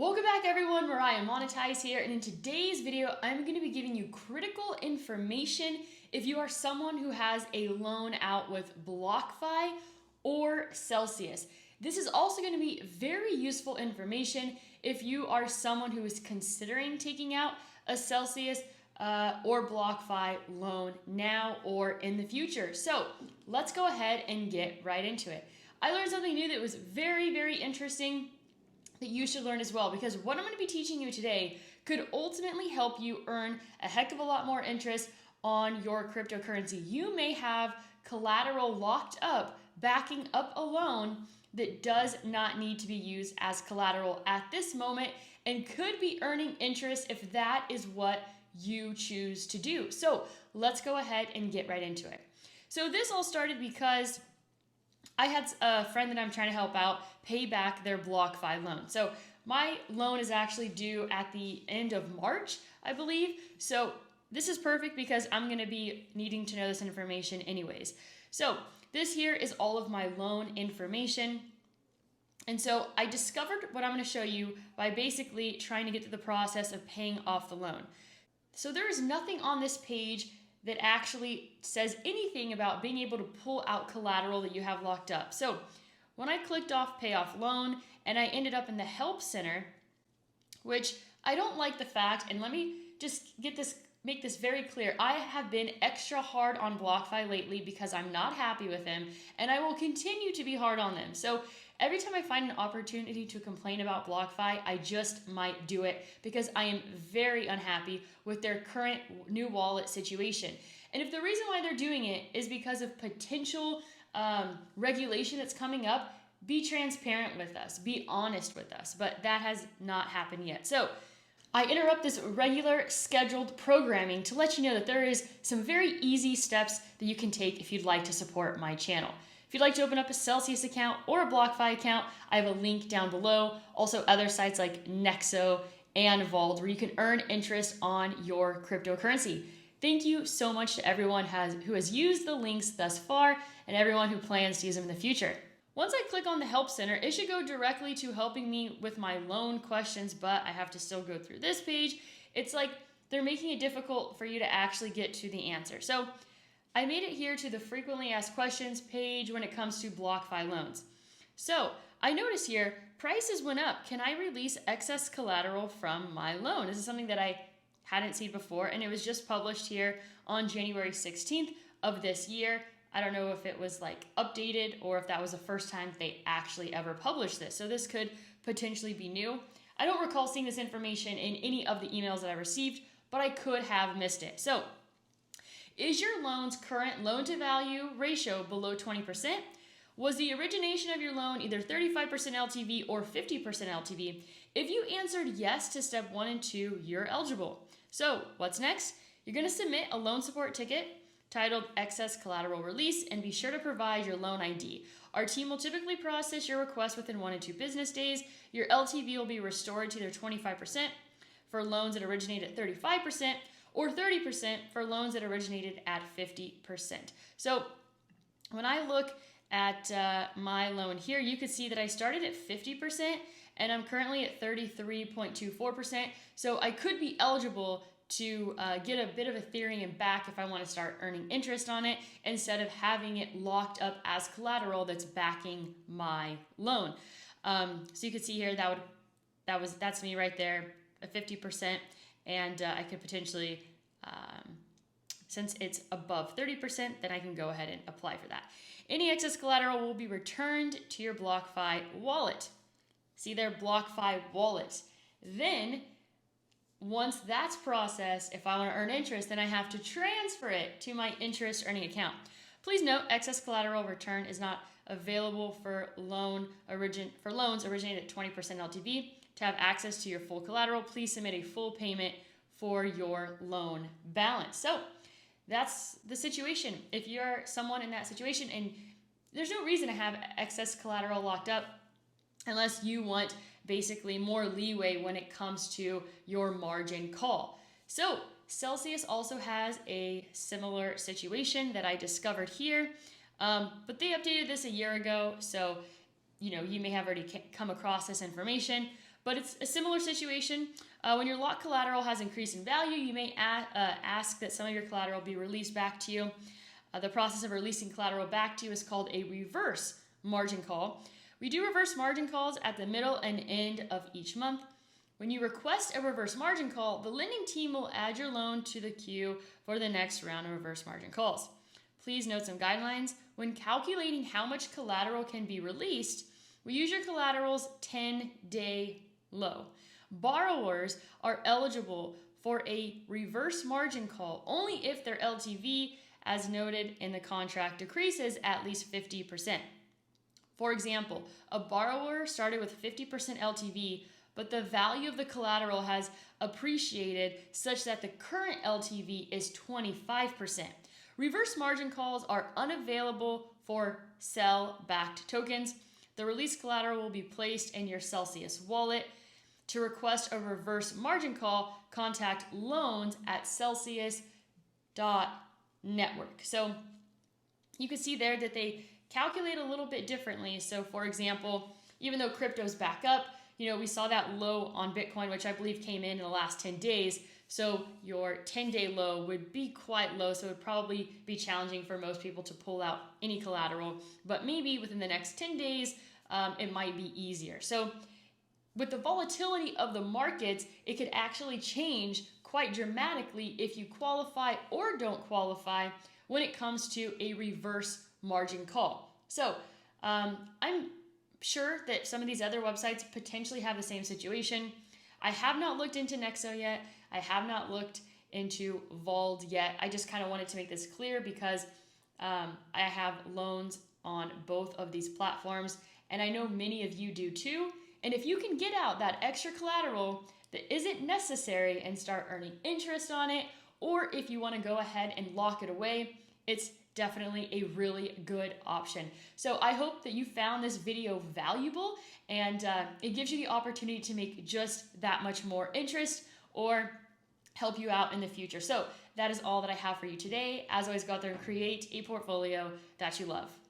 Welcome back everyone, Mariah Monetize here, and in today's video I'm going to be giving you critical information if you are someone who has a loan out with Blockfi or Celsius. This is also going to be very useful information if you are someone who is considering taking out a Celsius or Blockfi loan now or in the future. So let's go ahead and get right into it. I learned something new that was very interesting that you should learn as well, because what I'm going to be teaching you today could ultimately help you earn a heck of a lot more interest on your cryptocurrency. You may have collateral locked up, backing up a loan that does not need to be used as collateral at this moment and could be earning interest if that is what you choose to do. So let's go ahead and get right into it. So this all started because I had a friend that I'm trying to help out pay back their Blockfi loan. So my loan is actually due at the end of March, I believe. So this is perfect because I'm going to be needing to know this information anyways. So this here is all of my loan information. And so I discovered what I'm going to show you by basically trying to get through the process of paying off the loan. So there is nothing on this page that actually says anything about being able to pull out collateral that you have locked up. So when I clicked off pay off loan and I ended up in the help center, which I don't like the fact, and let me just make this very clear. I have been extra hard on Blockfi lately because I'm not happy with them, and I will continue to be hard on them. So every time I find an opportunity to complain about Blockfi, I just might do it because I am very unhappy with their current new wallet situation. And if the reason why they're doing it is because of potential regulation that's coming up, be transparent with us, be honest with us, but that has not happened yet. So I interrupt this regular scheduled programming to let you know that there is some very easy steps that you can take if you'd like to support my channel. If you'd like to open up a Celsius account or a Blockfi account, I have a link down below. Also other sites like Nexo and Vault where you can earn interest on your cryptocurrency. Thank you so much to everyone who has used the links thus far and everyone who plans to use them in the future. Once I click on the help center, it should go directly to helping me with my loan questions, but I have to still go through this page. It's like they're making it difficult for you to actually get to the answer. So I made it here to the frequently asked questions page when it comes to Blockfi loans. So I notice here, prices went up. Can I release excess collateral from my loan? This is something that I hadn't seen before, and it was just published here on January 16th of this year. I don't know if it was like updated or if that was the first time they actually ever published this. So this could potentially be new. I don't recall seeing this information in any of the emails that I received, but I could have missed it. So is your loan's current loan to value ratio below 20%? Was the origination of your loan either 35% LTV or 50% LTV? If you answered yes to step 1 and 2, you're eligible. So what's next? You're going to submit a loan support ticket titled Excess Collateral Release and be sure to provide your loan ID. Our team will typically process your request within 1 to 2 business days. Your LTV will be restored to either 25% for loans that originate at 35% or 30% for loans that originated at 50%. So when I look at my loan here, you can see that I started at 50% and I'm currently at 33.24%. So I could be eligible to get a bit of Ethereum back if I want to start earning interest on it instead of having it locked up as collateral that's backing my loan. So you can see here that's me right there at 50%, and I could potentially, since it's above 30%, then I can go ahead and apply for that. Any excess collateral will be returned to your Blockfi wallet. See their Blockfi wallet. Then once that's processed, if I want to earn interest, then I have to transfer it to my interest earning account. Please note, excess collateral return is not available for loans originated at 20% LTV. To have access to your full collateral, please submit a full payment for your loan balance. So that's the situation. If you're someone in that situation, and there's no reason to have excess collateral locked up unless you want basically more leeway when it comes to your margin call. So Celsius also has a similar situation that I discovered here, but they updated this a year ago. So, you may have already come across this information, But it's a similar situation. When your locked collateral has increased in value, you may ask that some of your collateral be released back to you. The process of releasing collateral back to you is called a reverse margin call. We do reverse margin calls at the middle and end of each month. When you request a reverse margin call, the lending team will add your loan to the queue for the next round of reverse margin calls. Please note some guidelines. When calculating how much collateral can be released, we use your collateral's 10-day low. Borrowers are eligible for a reverse margin call only if their LTV, as noted in the contract, decreases at least 50%. For example, a borrower started with 50% LTV, but the value of the collateral has appreciated such that the current LTV is 25%. Reverse margin calls are unavailable for sell-backed tokens. The released collateral will be placed in your 𝘱𝘰𝘳𝘴𝘰𝘯𝘭𝘭𝘺 wallet. To request a reverse margin call, contact loans@𝘱𝘰𝘳𝑚𝑒𝑡work. So you can see there that they calculate a little bit differently. So for example, even though crypto's back up, we saw that low on Bitcoin, which I believe came in the last 10 days. So your 10-day low would be quite low. So it would probably be challenging for most people to pull out any collateral, but maybe within the next 10 days, it might be easier. So with the volatility of the markets, it could actually change quite dramatically if you qualify or don't qualify when it comes to a reverse margin call. So I'm sure that some of these other websites potentially have the same situation. I have not looked into Nexo yet. I have not looked into 𝘱𝘱𝘐 yet. I just kind of wanted to make this clear because I have loans on both of these platforms, and I know many of you do too. And if you can get out that extra collateral that isn't necessary and start earning interest on it, or if you want to go ahead and lock it away, it's definitely a really good option. So I hope that you found this video valuable and it gives you the opportunity to make just that much more interest or help you out in the future. So that is all that I have for you today. As always, go out there and create a portfolio that you love.